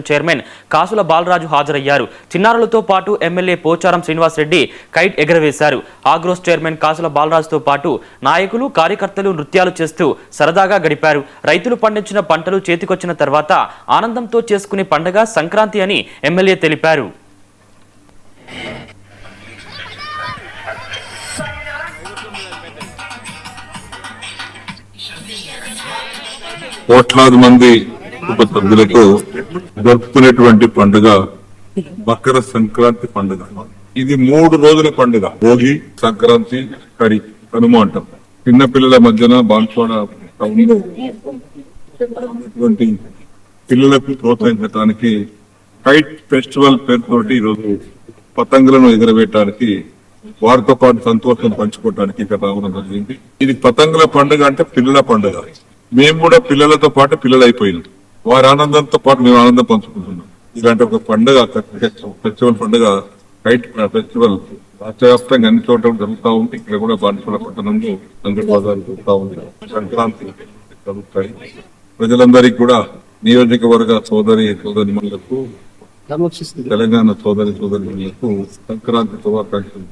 Chairman కాసుల బాలరాజు హాజరయ్యారు. చిన్నారులతో పాటు ఎమ్మెల్యే పోచారం శ్రీనివాస్ రెడ్డి కైట్ ఎగరవేశారు. ఆగ్రోస్ చైర్మన్ కాసుల బాలరాజుతో పాటు నాయకులు కార్యకర్తలు నృత్యాలు చేస్తూ సరదాగా గడిపారు. రైతులు పండించిన పంటలు చేతికొచ్చిన తర్వాత ఆనందంతో చేసుకునే పండుగ సంక్రాంతి అని ఎమ్మెల్యే తెలిపారు. కోట్లాది మంది కుటుంబ సభ్యులతో జరుపుకునేటువంటి పండుగ మకర సంక్రాంతి పండుగ. ఇది 3 రోజుల పండుగ. భోగి, సంక్రాంతి, కనుమ అంటాం. చిన్న పిల్లల మధ్యన బాన్సోడ పిల్లలకు ప్రోత్సహించడానికి కైట్ ఫెస్టివల్ పేరుతోటి ఈరోజు పతంగులను ఎగరవేయడానికి వారితో పాటు సంతోషం పంచుకోవడానికి ఇక్కడ రావడం జరిగింది. ఇది పతంగుల పండుగ అంటే పిల్లల పండుగ. మేము కూడా పిల్లలతో పాటు పిల్లలు అయిపోయినాం. వారి ఆనందంతో పాటు మేము ఆనందం పంచుకుంటున్నాం. ఇలాంటి ఒక పండుగ ఫెస్టివల్ పండుగ కైట్ ఫెస్టివల్ రాష్ట్ర వ్యాప్తంగా అన్ని చోట్ల జరుగుతూ ఉంది. ఇక్కడ కూడా బాన్సుల పట్టణంలో సందర్భాలు జరుగుతూ ఉంది. సంక్రాంతి జరుగుతాయి. ప్రజలందరికీ కూడా నియోజకవర్గ సోదరిమణులకు తెలంగాణ సోదరులకు సంక్రాంతి శుభాకాంక్షలు.